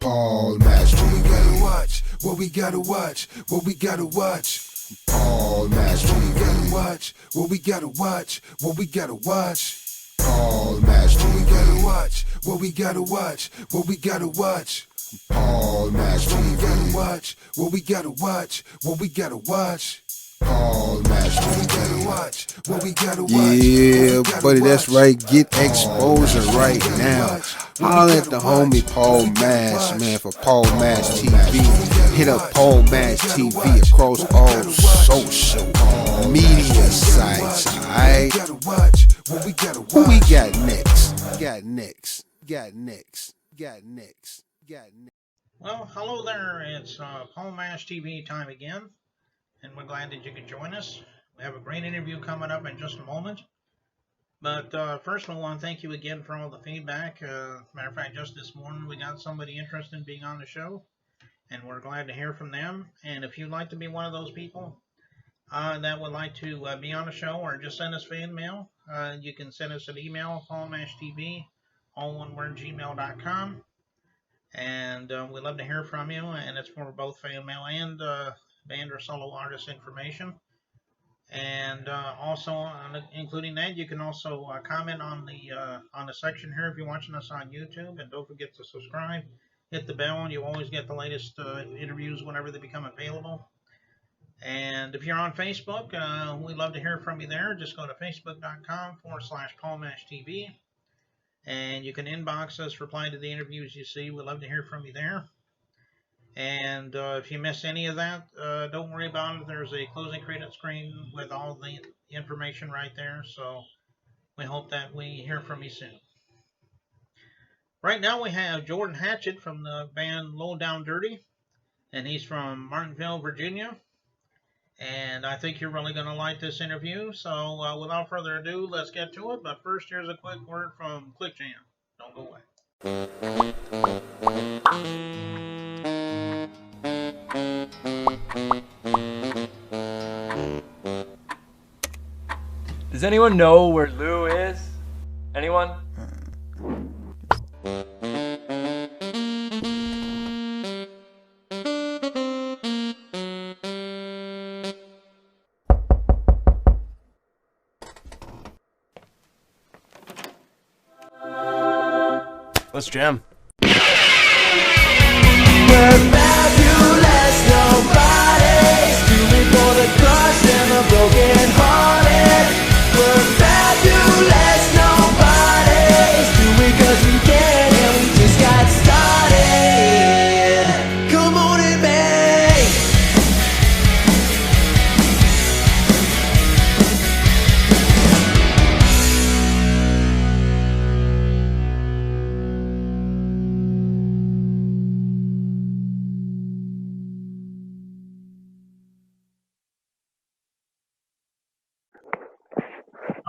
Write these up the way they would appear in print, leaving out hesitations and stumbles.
Paul Master. What we gotta watch, what we gotta watch, what we gotta watch. Paul Master. What we gotta watch, what we gotta watch, what we gotta watch. Paul Master. What we gotta watch, what we gotta watch, what we gotta watch. Paul Master. What we gotta watch, what we gotta watch, what we gotta watch. Paul Master. What we gotta watch, what we gotta watch. Yeah, buddy, that's right. Get exposure right now. Holler at the homie Paul Mash, man, for Paul Mash TV. Hit up Paul Mash TV across all social media sites, alright? Who we got next? Got next. Well, hello there. It's Paul Mash TV time again, and we're glad that you could join us. We have a great interview coming up in just a moment. But first, I want to thank you again for all the feedback. Matter of fact, just this morning, we got somebody interested in being on the show, and we're glad to hear from them. And if you'd like to be one of those people that would like to be on the show or just send us fan mail, you can send us an email, paulmashtv, all one word, gmail.com. And we'd love to hear from you. And it's for both fan mail and band or solo artist information. And also, including that, you can also comment on the section here if you're watching us on YouTube. And don't forget to subscribe, hit the bell, and you always get the latest interviews whenever they become available. And if you're on Facebook, we'd love to hear from you there. Just go to facebook.com/PaulMashTV. And you can inbox us, reply to the interviews you see. We'd love to hear from you there. And if you miss any of that, don't worry about it. There's a closing credit screen with all the information right there. So we hope that we hear from you soon. Right now we have Jordan Hatchett from the band Lowdown Dirty, and he's from Martinsville, Virginia. And I think you're really going to like this interview. So without further ado, let's get to it. But first, here's a quick word from ClickJam. Don't go away. Does anyone know where Lou is? Anyone? Let's jam. We're fabulous, nobody's doing for the crushed and the broken hearted. We're fabulous, nobody's doing 'cause we can and we just got started. Come on and make.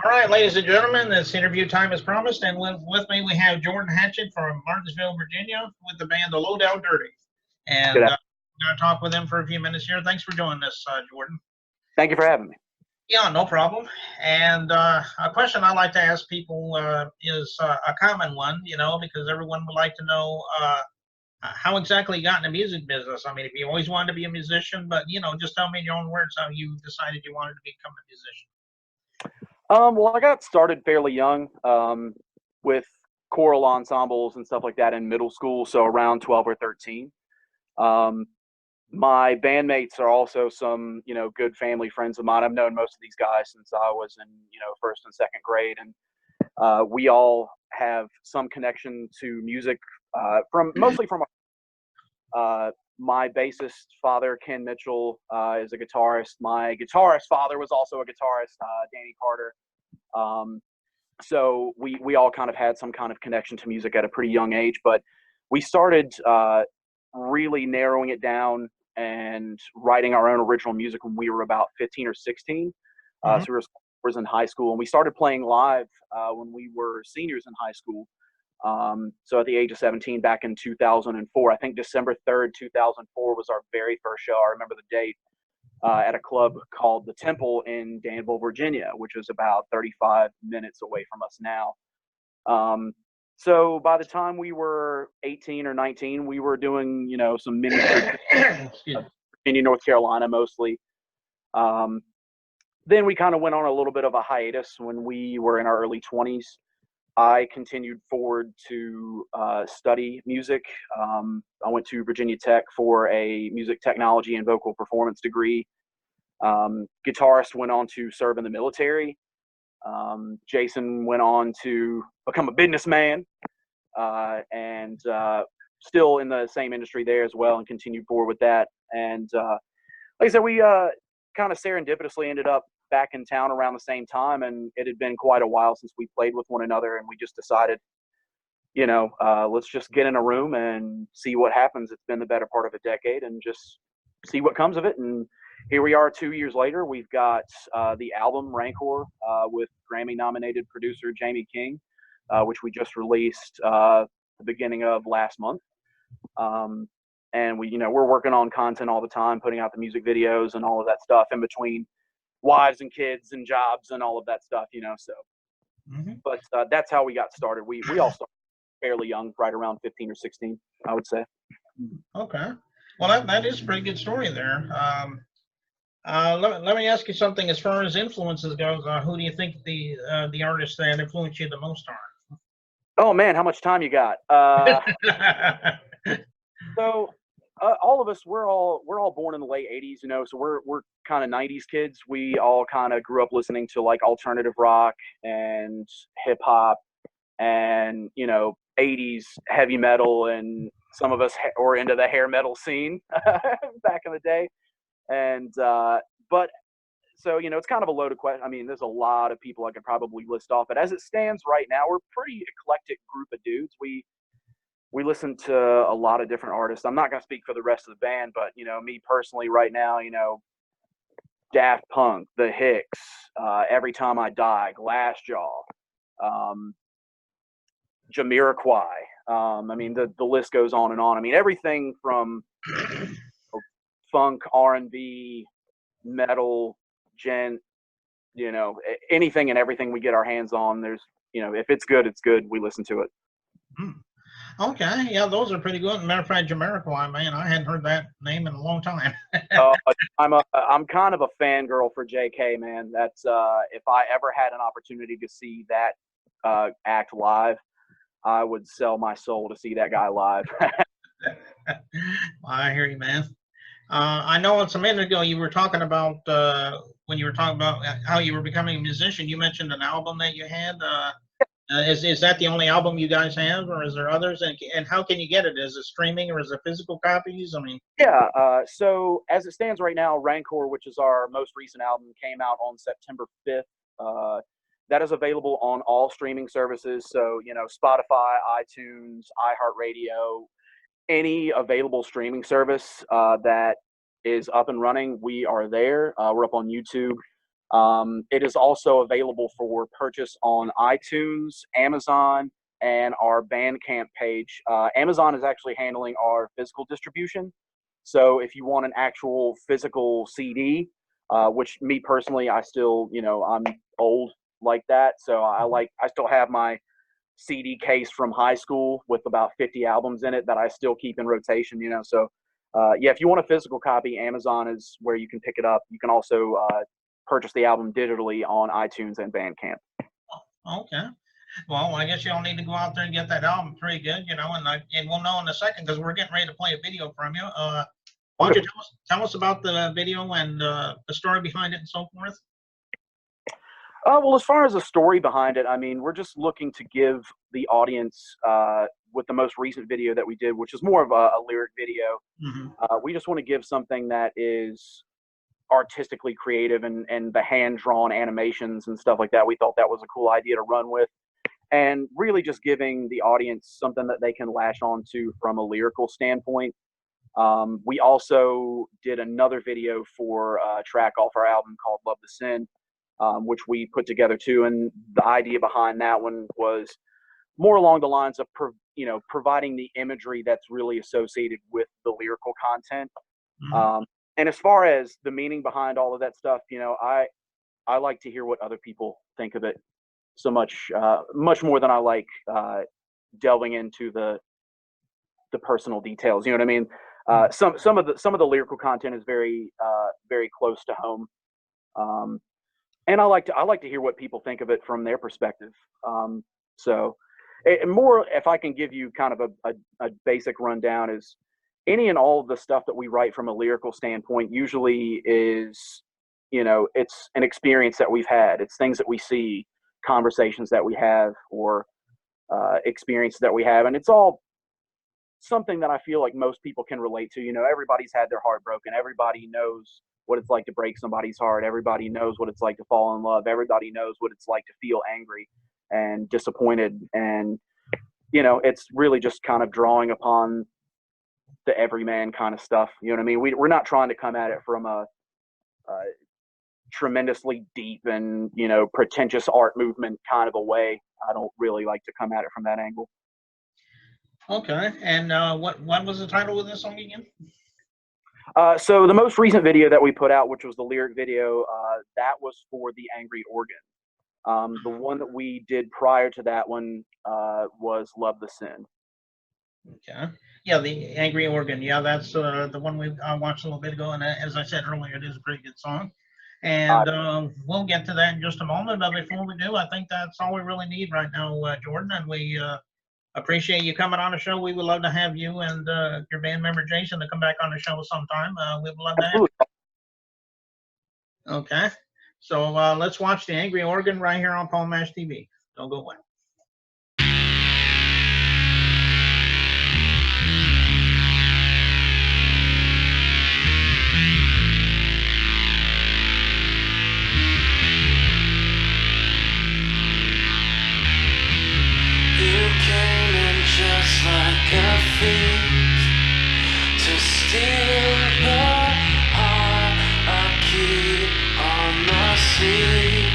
All right, ladies and gentlemen, this interview time is promised, and with me we have Jordan Hatchett from Martinsville, Virginia, with the band The Lowdown Dirty. And we're going to talk with him for a few minutes here. Thanks for joining us, Jordan. Thank you for having me. Yeah, no problem. And a question I like to ask people is a common one, because everyone would like to know how exactly you got in the music business. I mean, if you always wanted to be a musician, but, just tell me in your own words how you decided you wanted to become a musician. Well, I got started fairly young with choral ensembles and stuff like that in middle school, so around 12 or 13. My bandmates are also some, good family friends of mine. I've known most of these guys since I was in, first and second grade, and we all have some connection to music mostly from my bassist father, Ken Mitchell, is a guitarist. My guitarist father was also a guitarist, Danny Carter. So we all kind of had some kind of connection to music at a pretty young age, but we started really narrowing it down and writing our own original music when we were about 15 or 16. So we were in high school, and we started playing live when we were seniors in high school. So at the age of 17, back in 2004, I think December 3rd, 2004 was our very first show. I remember the date, at a club called The Temple in Danville, Virginia, which was about 35 minutes away from us now. So by the time we were 18 or 19, we were doing, some mini Excuse me. Virginia, North Carolina mostly. Then we kind of went on a little bit of a hiatus when we were in our early 20s. I continued forward to study music. I went to Virginia Tech for a music technology and vocal performance degree. Guitarist went on to serve in the military. Jason went on to become a businessman and still in the same industry there as well, and continued forward with that. And like I said, we kind of serendipitously ended up back in town around the same time, and it had been quite a while since we played with one another, and we just decided, let's just get in a room and see what happens. It's been the better part of a decade, and just see what comes of it. And here we are 2 years later. We've got the album Rancor with Grammy-nominated producer Jamie King, which we just released the beginning of last month. And we're working on content all the time, putting out the music videos and all of that stuff in between wives and kids and jobs and all of that stuff, so. Mm-hmm. But that's how we got started. We all started fairly young, right around 15 or 16, I would say. Okay. Well, that is a pretty good story there. Let me ask you something. As far as influences goes, who do you think the artists that influenced you the most are? Oh man, how much time you got? So all of us, we're all born in the late 80s, so we're kind of 90s kids. We all kind of grew up listening to like alternative rock and hip hop and 80s heavy metal, and some of us were into the hair metal scene back in the day. And but so it's kind of a loaded question. I mean, there's a lot of people I could probably list off, but as it stands right now, we're a pretty eclectic group of dudes. We listen to a lot of different artists. I'm not going to speak for the rest of the band, but me personally right now, Daft Punk, The Hicks, Every Time I Die, Glassjaw, Jamiroquai. I mean, the list goes on and on. I mean, everything from funk, R&B, metal, anything and everything we get our hands on. There's, if it's good, it's good. We listen to it. Okay, yeah, those are pretty good. Matter of fact, Jamiroquai, man, I hadn't heard that name in a long time. I'm kind of a fangirl for JK, man. That's if I ever had an opportunity to see that act live, I would sell my soul to see that guy live. I hear you, man. I know it's a minute ago you were talking about when you were talking about how you were becoming a musician. You mentioned an album that you had. Is that the only album you guys have, or is there others? And how can you get it? Is it streaming or is it physical copies? I mean, yeah. So as it stands right now, Rancor, which is our most recent album, came out on September 5th. That is available on all streaming services. So Spotify, iTunes, iHeartRadio, any available streaming service that is up and running, we are there. We're up on YouTube. It is also available for purchase on iTunes, Amazon, and our Bandcamp page. Amazon is actually handling our physical distribution. So if you want an actual physical CD, which me personally, I still, I'm old like that. So I still have my CD case from high school with about 50 albums in it that I still keep in rotation, So yeah, if you want a physical copy, Amazon is where you can pick it up. You can also purchase the album digitally on iTunes and Bandcamp. okay. Well, I guess y'all need to go out there and get that album. Pretty good, and we'll know in a second because we're getting ready to play a video from you. Why don't you tell us about the video and the story behind it and so forth? Well, as far as the story behind it, I mean, we're just looking to give the audience, with the most recent video that we did, which is more of a lyric video, we just want to give something that is artistically creative and the hand-drawn animations and stuff like that. We thought that was a cool idea to run with, and really just giving the audience something that they can latch on to from a lyrical standpoint. We also did another video for a track off our album called Love the Sin, which we put together too. And the idea behind that one was more along the lines of, providing the imagery that's really associated with the lyrical content. And as far as the meaning behind all of that stuff, I like to hear what other people think of it so much, much more than I like delving into the personal details. You know what I mean? Some of the lyrical content is very close to home, and I like to hear what people think of it from their perspective. So, more, if I can give you kind of a basic rundown, is any and all of the stuff that we write from a lyrical standpoint usually is, it's an experience that we've had. It's things that we see, conversations that we have, or experiences that we have, and it's all something that I feel like most people can relate to. Everybody's had their heart broken. Everybody knows what it's like to break somebody's heart. Everybody knows what it's like to fall in love. Everybody knows what it's like to feel angry and disappointed. And, it's really just kind of drawing upon the everyman kind of stuff. You know what I mean? We're not trying to come at it from a tremendously deep and, pretentious art movement kind of a way. I don't really like to come at it from that angle. Okay, and what was the title of this song again? So the most recent video that we put out, which was the lyric video, that was for the Angry Organ. The one that we did prior to that one was Love the Sin. Okay. Yeah, the Angry Organ. Yeah, that's the one we watched a little bit ago, and as I said earlier, it is a pretty good song. And we'll get to that in just a moment, but before we do, I think that's all we really need right now, Jordan, and we appreciate you coming on the show. We would love to have you and your band member Jason to come back on the show sometime. We would love to have you. Okay, so let's watch the Angry Organ right here on Paul Mash TV. Don't go away. Just like a thief to steal the heart I keep on my sleeve.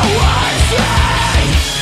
one thing